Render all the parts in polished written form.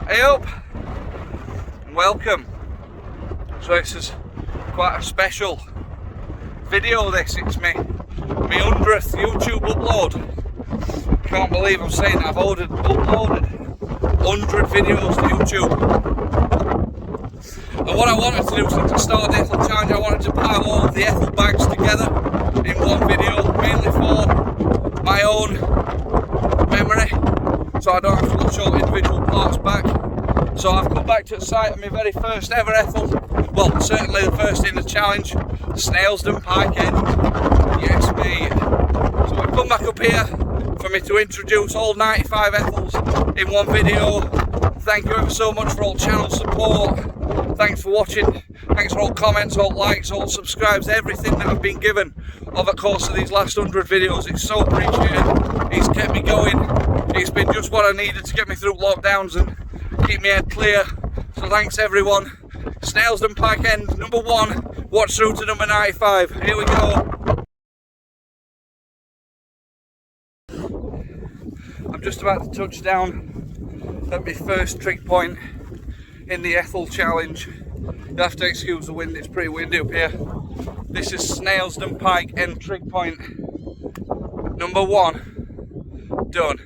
Hey up, and welcome. So this is quite a special video this, it's my 100th YouTube upload. Can't believe I'm saying I've uploaded 100 videos to YouTube. And what I wanted to do since I started the Ethel challenge, I wanted to pile all of the Ethel bags together in one video, mainly for my own memory, so I don't have to watch all individual parts back. So I've come back to the site of my very first ever Ethel, well certainly the first in the challenge, Snailsden Pike End, yes mate. So I've come back up here for me to introduce all 95 Ethels in one video. Thank you ever so much for all channel support, thanks for watching, thanks for all comments, all likes, all subscribes, everything that I've been given over the course of these last 100 videos. It's so appreciated, it's kept me going, it's been just what I needed to get me through lockdowns and keep my head clear. So thanks everyone. Snailsden Pike End, number 1, watch through to number 95. Here we go. I'm just about to touch down at my first trig point in the Ethel challenge. You'll have to excuse the wind, it's pretty windy up here. This is Snailsden Pike End trig point. Number 1, done.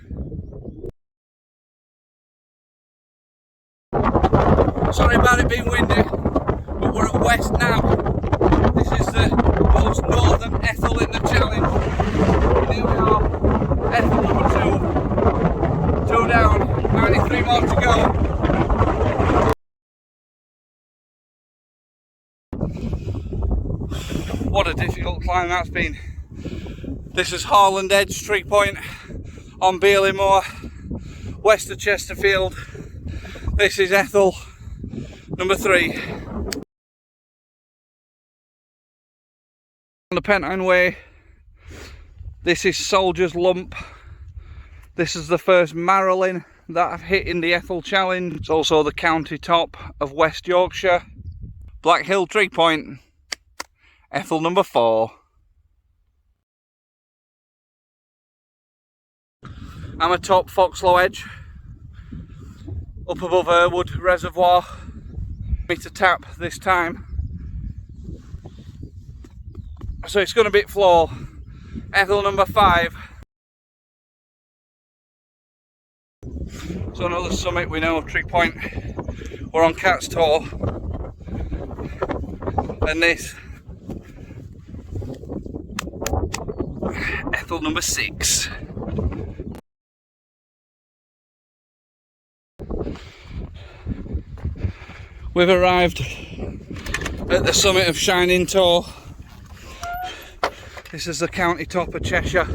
Sorry about it being windy, but we're at West now. This is the most northern Ethel in the challenge. And here we are, Ethel number 2. 2 down, 93 more to go. What a difficult climb that's been. This is Harland Edge trig point on Bealey Moor, west of Chesterfield. This is Ethel number 3. On the Pentine Way, this is Soldier's Lump. This is the first Marylin that I've hit in the Ethel challenge. It's also the county top of West Yorkshire. Black Hill trig point, Ethel number 4. I'm atop Foxlow Edge, up above Irwood Reservoir. To tap this time, so it's going to be floor. Ethel number 5. So another summit we know, trig point. We're on Cat's Toe, and this Ethel number 6. We've arrived at the summit of Shining Toe. This is the county top of Cheshire,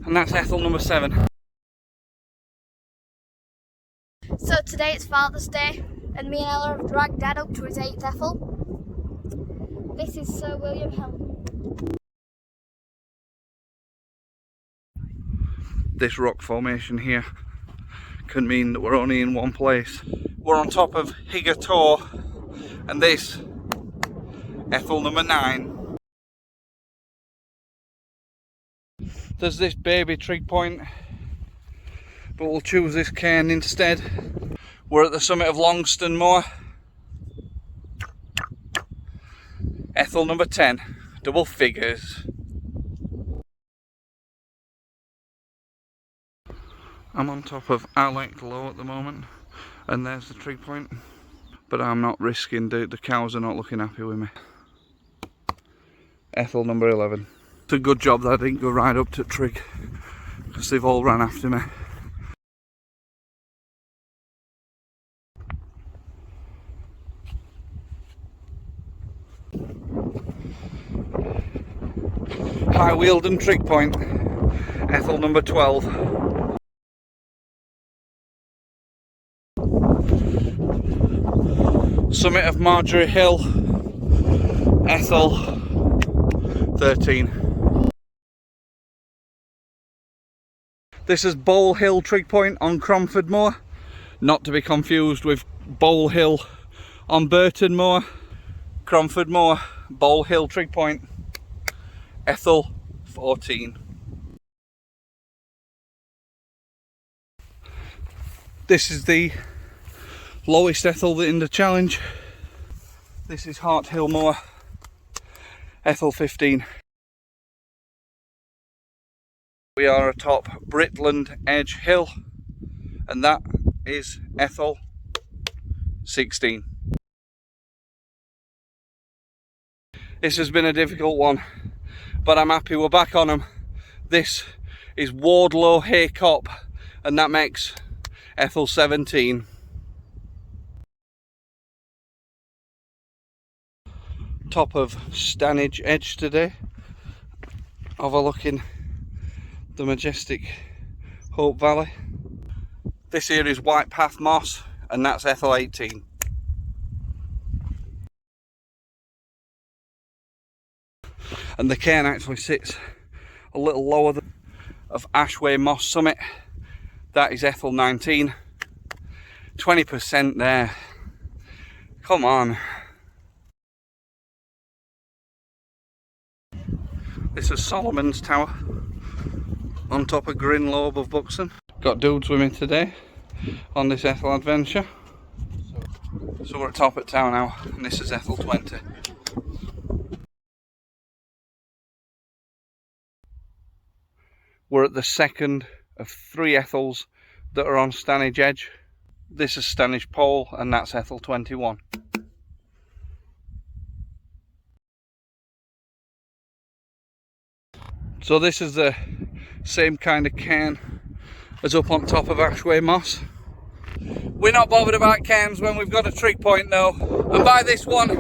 and that's Ethel number 7. So today it's Father's Day, and me and Ella have dragged Dad up to his 8th Ethel. This is Sir William Hill. This rock formation here can mean that we're only in one place. We're on top of Higger Toe, and this, Ethel number 9. There's this baby trig point, but we'll choose this cairn instead. We're at the summit of Longston Moor. Ethel number 10, double figures. I'm on top of Alec Low at the moment, and there's the trig point, but I'm not risking, the cows are not looking happy with me. Ethel number 11. It's a good job that I didn't go right up to trig, because they've all ran after me. High Wealden trig point, Ethel number 12. Summit of Marjorie Hill, Ethel 13. This is Bowl Hill trig point on Cromford Moor, not to be confused with Bowl Hill on Burton Moor. Cromford Moor, Bowl Hill trig point, Ethel 14. This is the Lowest Ethel in the challenge. This is Hart Hill Moor, Ethel 15. We are atop Britland Edge Hill, and that is Ethel 16. This has been a difficult one, but I'm happy we're back on them. This is Wardlow Haycop, and that makes Ethel 17. Top of Stanage Edge today, overlooking the majestic Hope Valley. This here is White Path Moss, and that's Ethel 18. And the cairn actually sits a little lower than of Ashway Moss Summit. That is Ethel 19. 20% there. Come on. This is Solomon's Tower on top of Grinlow above Buxton. Got dudes with me today on this Ethel adventure. So we're at top at town now, and this is Ethel 20. We're at the second of 3 Ethels that are on Stanage Edge. This is Stanage Pole, and that's Ethel 21. So this is the same kind of cairn as up on top of Ashway Moss. We're not bothered about cairns when we've got a trig point though. And by this one,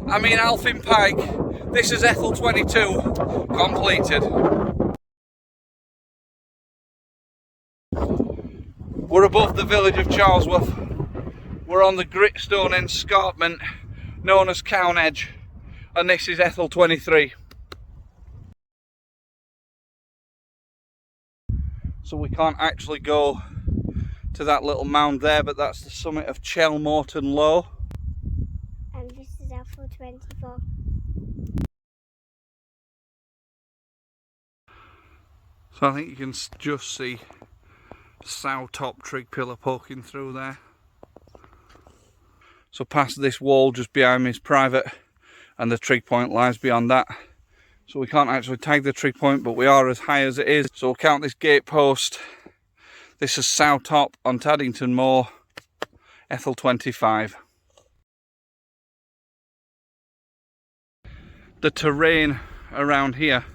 I mean Alfin Pike. This is Ethel 22, completed. We're above the village of Charlesworth. We're on the Gritstone escarpment known as Cown Edge, and this is Ethel 23. So we can't actually go to that little mound there, but that's the summit of Chelmorton Low. And this is Ethel 24. So I think you can just see Sow Top Trig Pillar poking through there. So past this wall just behind me is private, and the trig point lies beyond that. So we can't actually tag the trig point, but we are as high as it is. So we'll count this gate post. This is Sow Top on Taddington Moor, Ethel 25. The terrain around here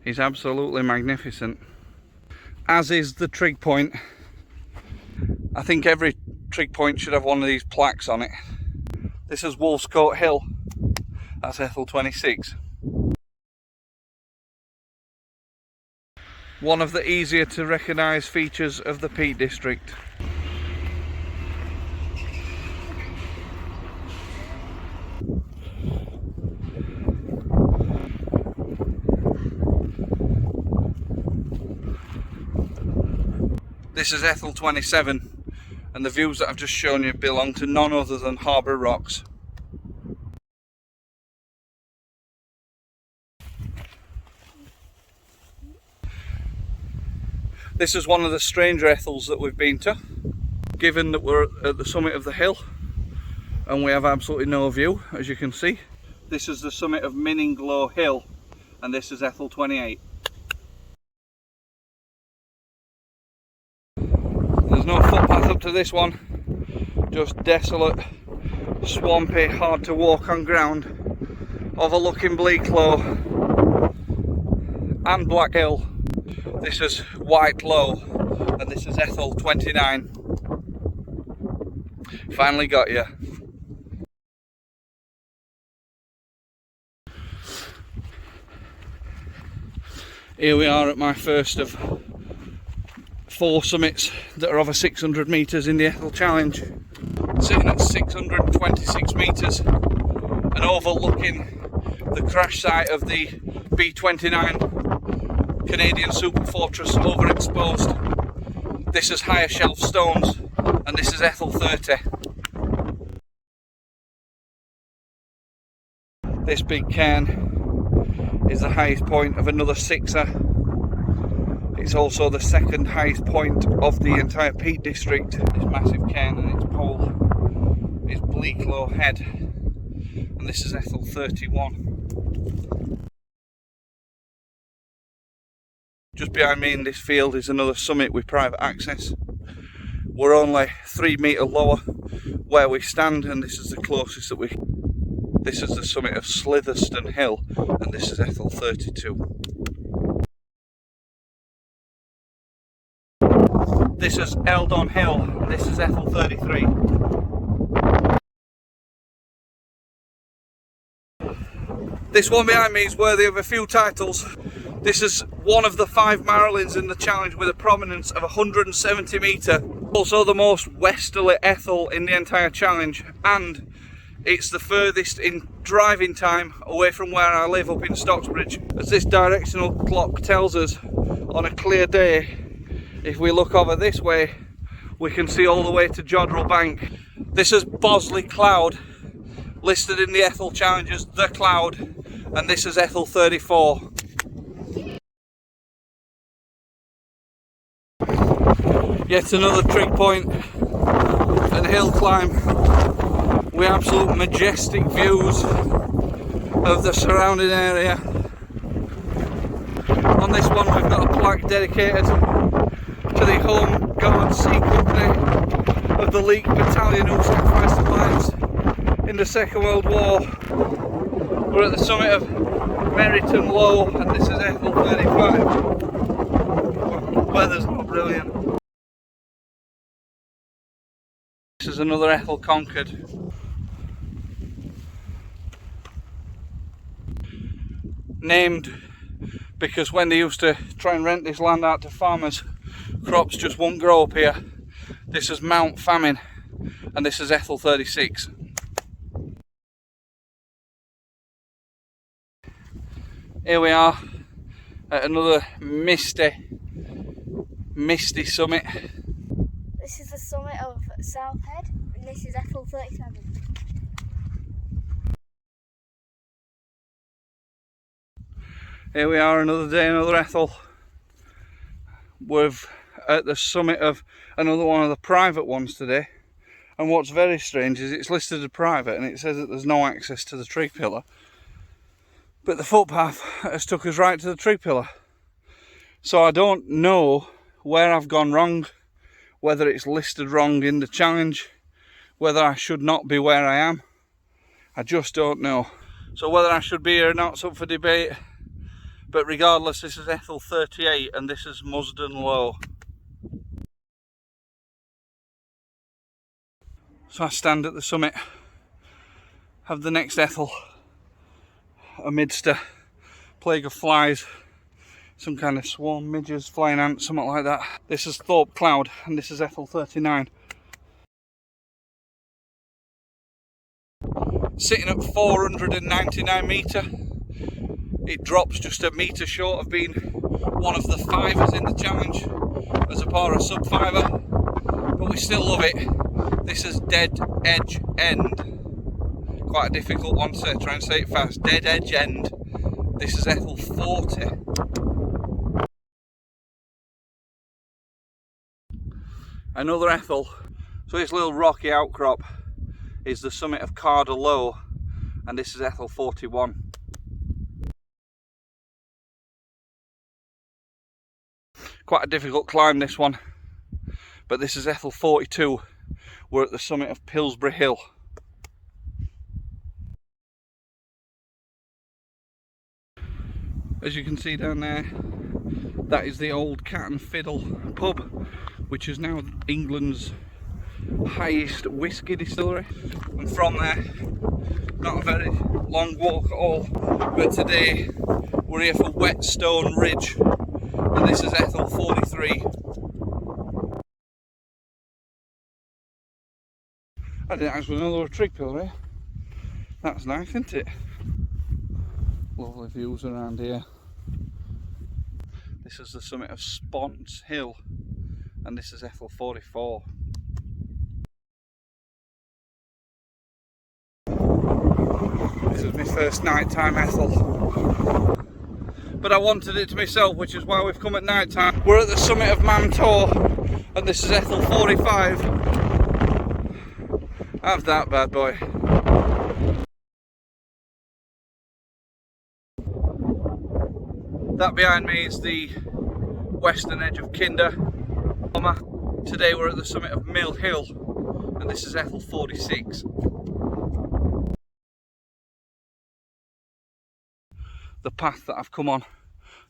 is absolutely magnificent, as is the trig point. I think every trig point should have one of these plaques on it. This is Wolfscote Hill, that's Ethel 26. One of the easier to recognise features of the Peak District. This is Ethel 27, and the views that I've just shown you belong to none other than Harbour Rocks. This is one of the stranger Ethels that we've been to, given that we're at the summit of the hill and we have absolutely no view, as you can see. This is the summit of Minninglow Hill, and this is Ethel 28. There's no footpath up to this one, just desolate, swampy, hard to walk on ground, overlooking Bleaklow and Black Hill. This is White Low, and this is Ethel 29. Finally got you. Here we are at my first of 4 summits that are over 600 metres in the Ethel Challenge. Sitting at 626 metres and overlooking the crash site of the B-29 Canadian Super Fortress overexposed. This is Higher Shelf Stones, and this is Ethel 30. This big cairn is the highest point of another 6er. It's also the second highest point of the entire Peak District. This massive cairn and its pole. is Bleaklow Head, and this is Ethel 31. Just behind me in this field is another summit with private access. We're only 3 metre lower where we stand, and this is the closest that we... This is the summit of Slitherston Hill, and this is Ethel 32. This is Eldon Hill, and this is Ethel 33. This one behind me is worthy of a few titles. This is one of the 5 Marilyn's in the challenge with a prominence of 170 metre. Also the most westerly Ethel in the entire challenge, and it's the furthest in driving time away from where I live up in Stocksbridge. As this directional clock tells us, on a clear day, if we look over this way, we can see all the way to Jodrell Bank. This is Bosley Cloud, listed in the Ethel Challenge as The Cloud, and this is Ethel 34. Yet another trig point and hill climb with absolute majestic views of the surrounding area. On this one we've got a plaque dedicated to the Home Guard Sea Company of the Leek Battalion who sacrificed their lives in the Second World War. We're at the summit of Merriton Low, and this is Ethel 35. Weather's not brilliant. This is another Ethel conquered. Named because when they used to try and rent this land out to farmers, crops just won't grow up here. This is Mount Famine, and this is Ethel 36. Here we are at another misty summit. This is the summit of South Head, and this is Ethel 37. Here we are, another day, another Ethel. We're at the summit of another one of the private ones today, and what's very strange is it's listed as private and it says that there's no access to the tree pillar, but the footpath has took us right to the tree pillar. So I don't know where I've gone wrong, whether it's listed wrong in the challenge, whether I should not be where I am. I just don't know. So whether I should be here or not is up for debate. But regardless, this is Ethel 38 and this is Musden Low. So I stand at the summit of the next Ethel amidst a plague of flies, some kind of swarm, midges, flying ants, something like that. This is Thorpe Cloud and this is Ethel 39. Sitting at 499 metre. It drops just a metre short of being one of the 5ers in the challenge as a par of sub-5er, but we still love it. This is Dead Edge End. Quite a difficult one to try and say it fast. Dead Edge End. This is Ethel 40. Another Ethel. So this little rocky outcrop is the summit of Carder Low, and this is Ethel 41. Quite a difficult climb this one, but this is Ethel 42. We're at the summit of Pillsbury Hill. As you can see down there, that is the old Cat and Fiddle pub, which is now England's highest whisky distillery. And from there, not a very long walk at all, but today we're here for Whetstone Ridge, and this is Ethel 43. I didn't actually know there was a trig pillar here. That's nice, isn't it? Lovely views around here. This is the summit of Sponce Hill, and this is Ethel 44. This is my first nighttime Ethel, but I wanted it to myself, which is why we've come at night time. We're at the summit of Mantor, and this is Ethel 45. Have that bad boy. That behind me is the western edge of Kinder. Today we're at the summit of Mill Hill, and this is Ethel 46. The path that I've come on,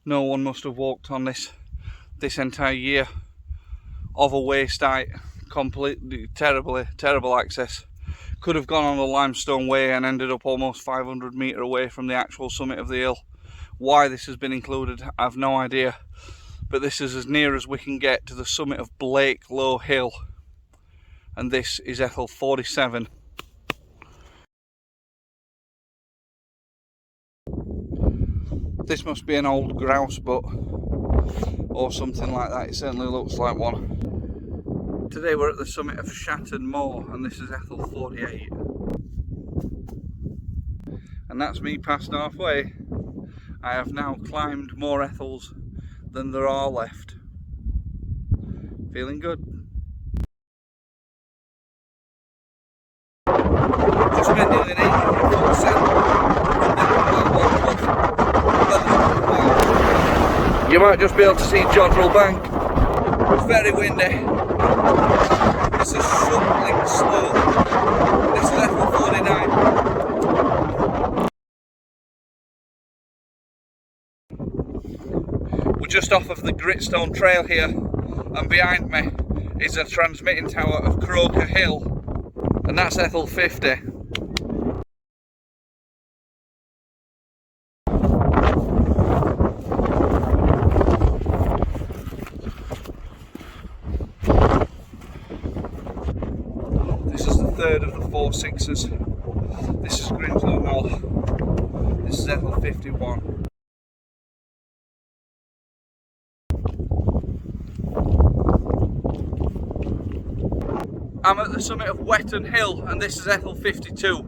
no one must have walked on this entire year. Of a waste height, completely terrible access. Could have gone on the limestone way and ended up almost 500 metre away from the actual summit of the hill. Why this has been included, I have no idea, but this is as near as we can get to the summit of Blake Low Hill, and this is Ethel 47. This must be an old grouse butt or something like that. It certainly looks like one. Today we're at the summit of Shatton Moor, and this is Ethel 48. And that's me past halfway. I have now climbed more Ethels than there are left. Feeling good. Just spent nearly 80%. You might just be able to see Jodrell Bank. It's very windy. It's a shuttling slope. This is Ethel 49. We're just off of the Gritstone Trail here, and behind me is a transmitting tower of Croker Hill, and that's Ethel 50. This is the third of the 4 sixes. This is Grimslow North. This is Ethel 51. I'm at the summit of Wetton Hill, and this is Ethel 52.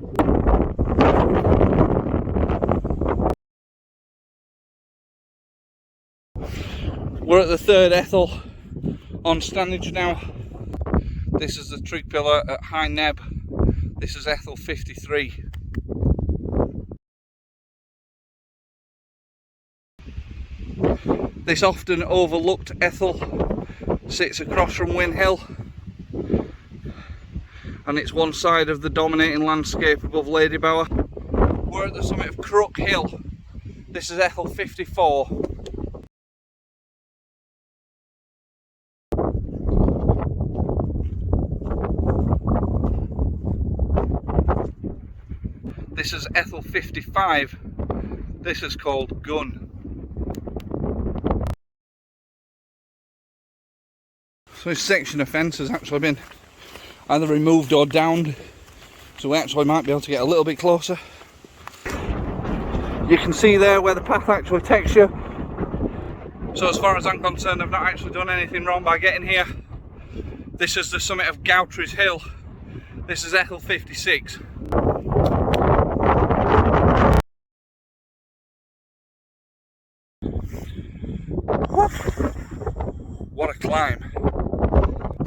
We're at the third Ethel on Standage now. This is the trig pillar at High Neb. This is Ethel 53. This often overlooked Ethel sits across from Win Hill, and it's one side of the dominating landscape above Ladybower. We're at the summit of Crook Hill. This is Ethel 54. This is Ethel 55. This is called Gun. So this section of fence has actually been either removed or downed, so we actually might be able to get a little bit closer. You can see there where the path actually takes you. So as far as I'm concerned, I've not actually done anything wrong by getting here. This is the summit of Gowtry's Hill. This is Ethel 56. What a climb.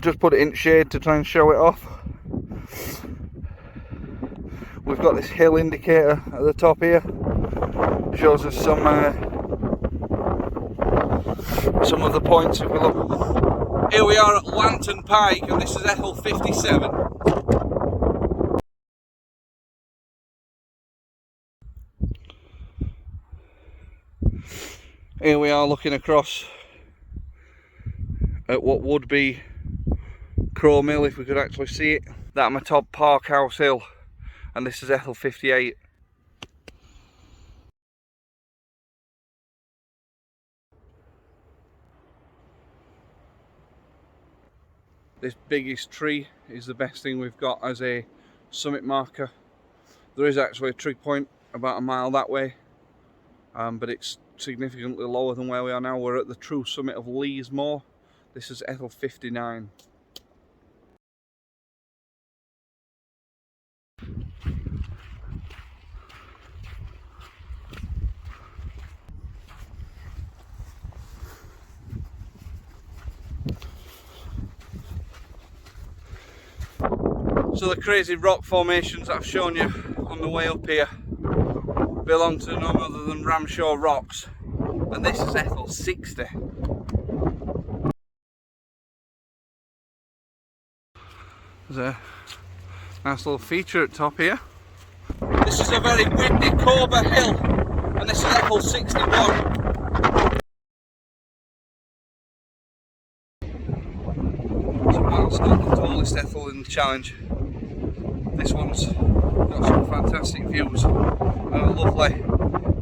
Just put it in shade to try and show it off. We've got this hill indicator at the top here. Shows us some of the points if we look. Here we are at Lantern Pike, and this is Ethel 57. Here we are looking across at what would be Crow Mill if we could actually see it. That's my top Park House Hill, and this is Ethel 58. This biggest tree is the best thing we've got as a summit marker. There is actually a trig point about a mile that way, but it's significantly lower than where we are now. We're at the true summit of Lees Moor. This is Ethel 59. So the crazy rock formations that I've shown you on the way up here belong to none other than Ramshaw rocks, and this is Ethels 60. There's a nice little feature at top here. This is a very windy Cobra hill, and this is Ethels 61. So while it's not the tallest Ethel in the challenge, this one's got some fantastic views and a lovely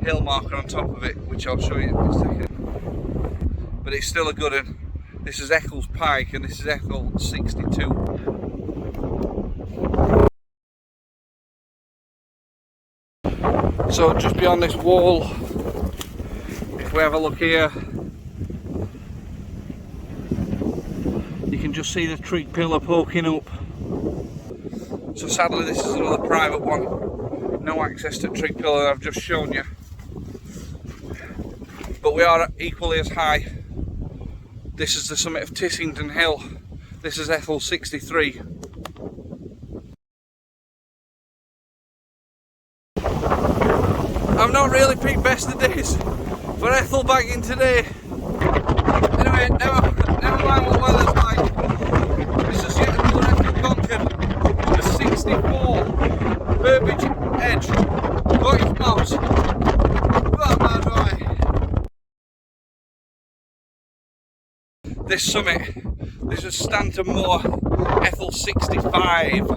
hill marker on top of it, which I'll show you in a second. But it's still a good one. This is Eccles Pike and this is Ethel 62. So just beyond this wall, if we have a look here, you can just see the trig pillar poking up. So sadly this is another private one, no access to trig pillar I've just shown you. But we are equally as high. This is the summit of Tissington Hill. This is Ethel 63. I've not really picked best of days for Ethel bagging today. Anyway, never mind what weather's like. This is yet another Ethel conquered. The 64 Burbage Edge. Got his mouse. Got a mad right. This summit, this is Stanton Moor, Ethel 65.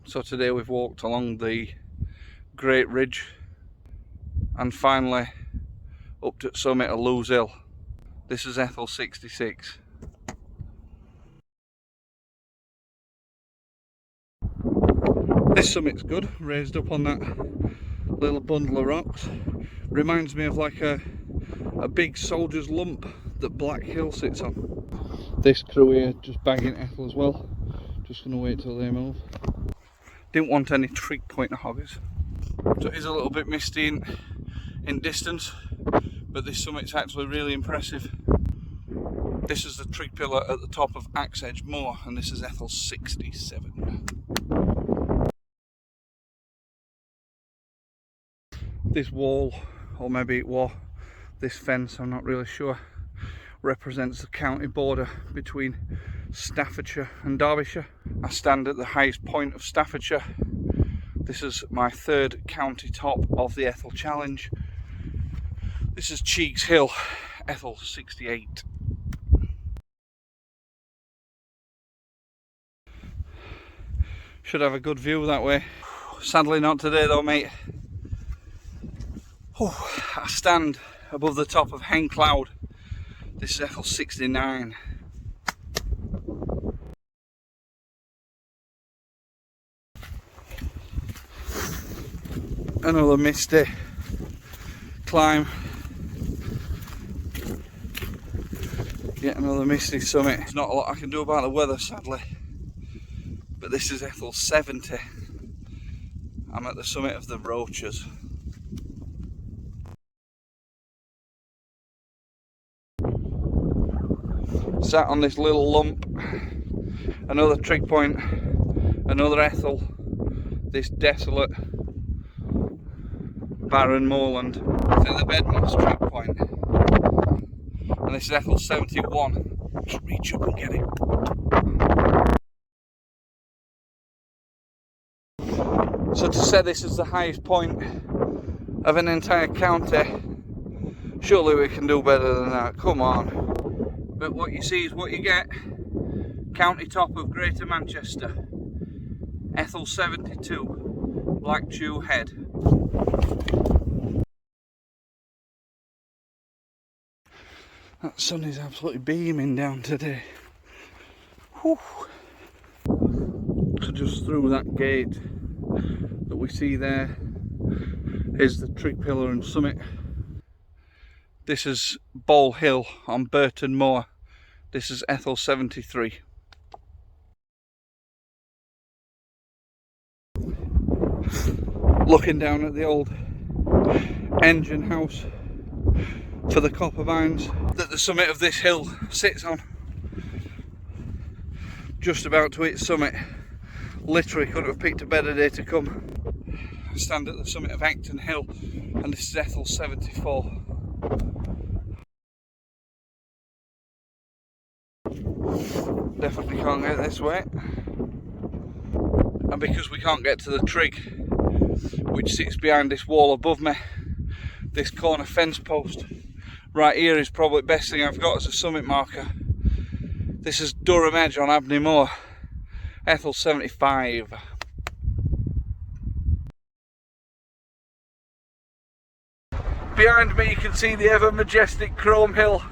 So today we've walked along the Great Ridge and finally up to the summit of Lewes Hill. This is Ethel 66. This summit's good, raised up on that little bundle of rocks. Reminds me of like a big soldier's lump that Black Hill sits on. This crew here just bagging Ethel as well. Just gonna wait till they move. Didn't want any trig pointer hoggers. So it is a little bit misty in distance, but this summit's actually really impressive. This is the trig pillar at the top of Axe Edge Moor, and this is Ethel 67. This wall, or maybe it was this fence, I'm not really sure, represents the county border between Staffordshire and Derbyshire. I stand at the highest point of Staffordshire. This is my third county top of the Ethel Challenge. This is Cheeks Hill, Ethel 68. Should have a good view that way. Sadly not today though, mate. I stand above the top of Hen Cloud. This is Ethel 69. Another misty climb. Yet another misty summit. There's not a lot I can do about the weather, sadly. But this is Ethel 70. I'm at the summit of the Roaches. Sat on this little lump. Another trig point. Another Ethel. This desolate barren moorland to the Bedmoss trig point. And this is Ethel 71. Just reach up and get it. So to say this is the highest point of an entire county, surely we can do better than that, come on. But what you see is what you get. County top of Greater Manchester, Ethel 72, Black Chew Head. That sun is absolutely beaming down today. Whew. So just through that gate that we see there is the trig pillar and summit. This is Ball Hill on Burton Moor. This is Ethel 73. Looking down at the old engine house for the copper mines that the summit of this hill sits on. Just about to its summit. Literally couldn't have picked a better day to come. I stand at the summit of Acton Hill and this is Ethels 74. Definitely can't get this way. And because we can't get to the trig which sits behind this wall above me, this corner fence post right here is probably the best thing I've got as a summit marker. This is Durham Edge on Abney Moor, Ethels 75. Behind me you can see the ever majestic Chrome Hill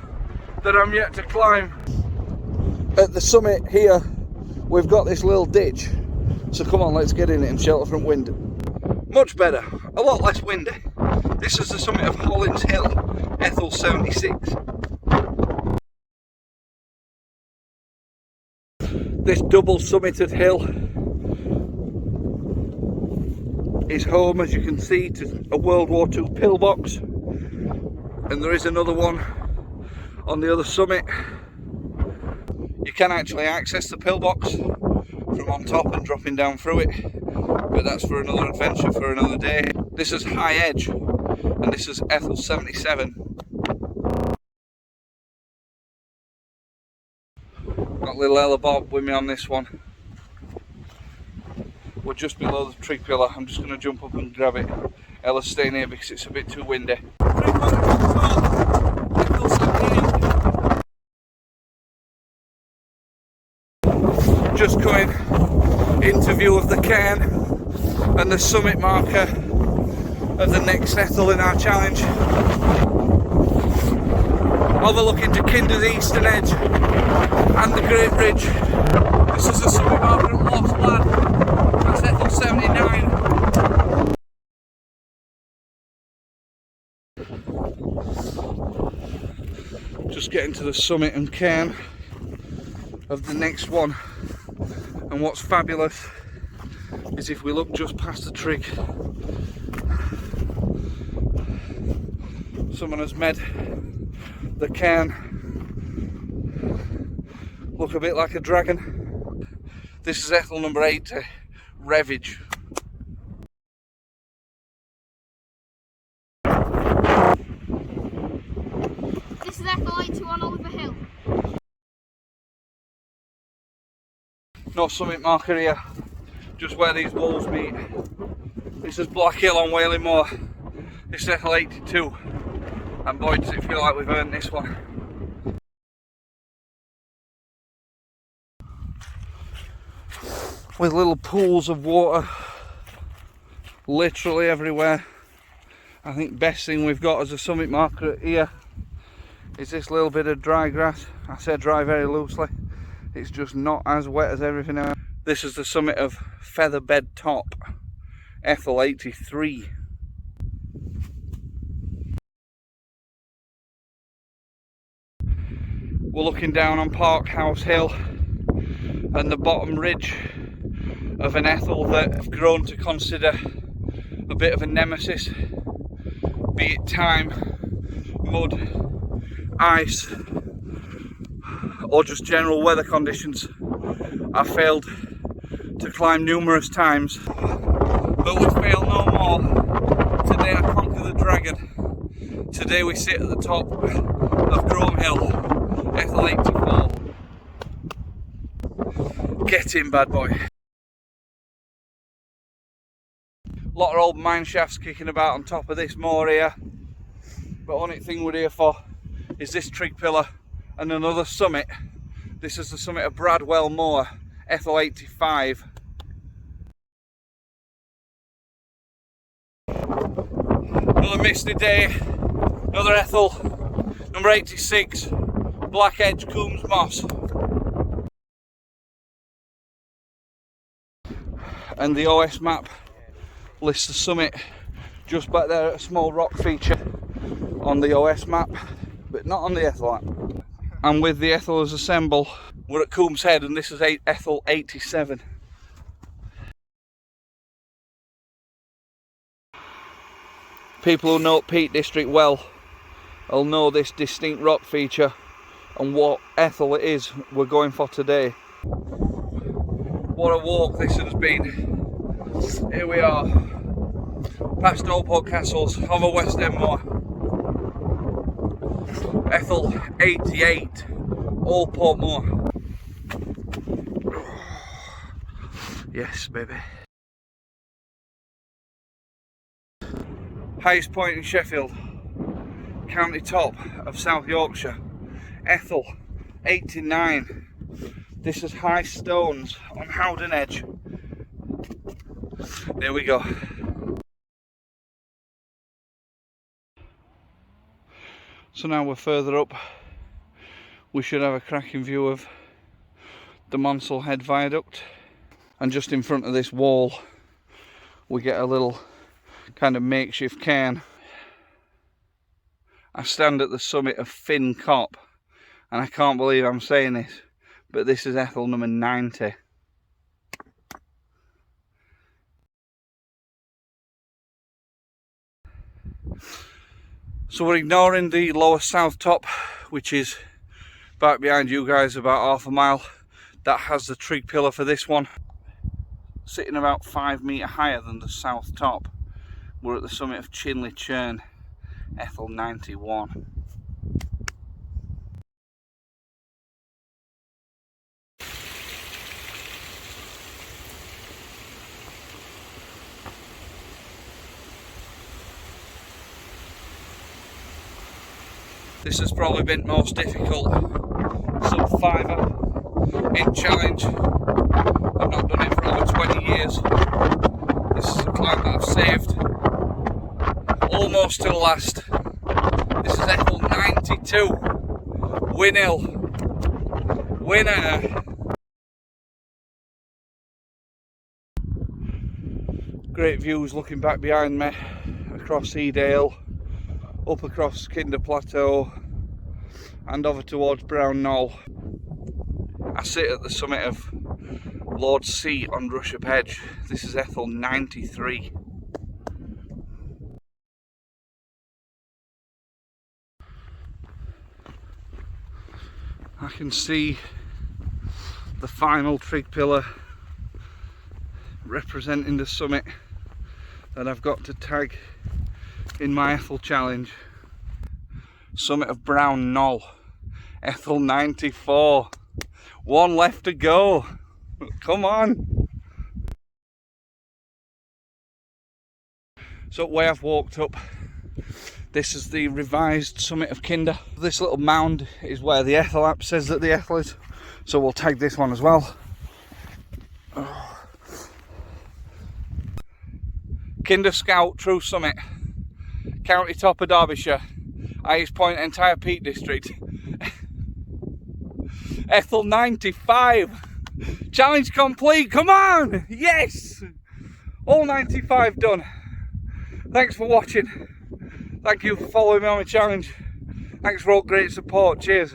that I'm yet to climb. At the summit here we've got this little ditch, so come on, let's get in it and shelter from wind. Much better, a lot less windy. This is the summit of Hollins Hill, Ethels 76. This double summited hill is home, as you can see, to a World War II pillbox, and there is another one on the other summit. You can actually access the pillbox from on top and dropping down through it, but that's for another adventure for another day. This is High Edge and this is Ethels 77. Got little Ella Bob with me on this one. We're just below the tree pillar. I'm just going to jump up and grab it. Ella's staying here because it's a bit too windy. Just coming into view of the cairn and the summit marker of the next Ethel in our challenge. Overlooking to Kinder's eastern edge and the Great Ridge. This is the summit marker at Lost Lad. That's Ethels 79. Just getting to the summit and cairn of the next one. And what's fabulous is if we look just past the trig, someone has made the cairn look a bit like a dragon. This is Ethel number 80, Revage. This is Ethel 81 Oliver Hill. No summit marker here, just where these walls meet. This is Black Hill on Whaley Moor. This is Ethel 82, and boy does it feel like we've earned this one. With little pools of water literally everywhere. I think best thing we've got as a summit marker here is this little bit of dry grass. I say dry very loosely. It's just not as wet as everything else. This is the summit of Featherbed Top, Ethel 83. We're looking down on Parkhouse Hill and the bottom ridge of an Ethel that I've grown to consider a bit of a nemesis, be it time, mud, ice, or just general weather conditions. I failed to climb numerous times, but would fail no more. Today I conquer the dragon. Today we sit at the top of Chrome Hill, Ethel 84. Get in, bad boy. A lot of old mine shafts kicking about on top of this moor here, but only thing we're here for is this trig pillar and another summit. This is the summit of Bradwell Moor, Ethel 85. Another misty day, another Ethel, number 86, Black Edge Coombs Moss. And the OS map lists the summit just back there at a small rock feature on the OS map, but not on the Ethel app. And with the Ethels assemble, we're at Coombs Head and this is Ethel 87. People who know Peak District well will know this distinct rock feature and what Ethel it is we're going for today. What a walk this has been. Here we are, past Oldport Castles, over West Enmore. Ethel 88, Oldport Moor. Yes, baby. Highest point in Sheffield, county top of South Yorkshire, Ethel 89. This is high stones on Howden Edge. There we go. So now we're further up. We should have a cracking view of the Monsell Head Viaduct. And just in front of this wall, we get a little kind of makeshift cairn. I stand at the summit of Finn Cop, and I can't believe I'm saying this, but this is Ethel number 90. So we're ignoring the lower south top, which is back behind you guys about half a mile. That has the trig pillar for this one, sitting about 5 metre higher than the south top. We're at the summit of Chinley Churn, Ethel 91. This has probably been most difficult sub-5er in challenge. I've not done it for over 20 years. This is a climb that I've saved almost till last. This is Ethel 92. Winner. Great views looking back behind me across Edale, up across Kinder Plateau and over towards Brown Knoll. I sit at the summit of Lord's Seat on Rushup Edge. This is Ethel 93. I can see the final trig pillar representing the summit that I've got to tag in my Ethel challenge. Summit of Brown Knoll, Ethel 94. One left to go. Come on. So way I've walked up, this is the revised summit of Kinder. This little mound is where the Ethel app says that the Ethel is, so we'll tag this one as well. Kinder Scout True Summit, county top of Derbyshire, highest point entire Peak District. Ethel 95. Challenge complete, come on! Yes! All 95 done. Thanks for watching. Thank you for following me on my challenge. Thanks for all great support. Cheers.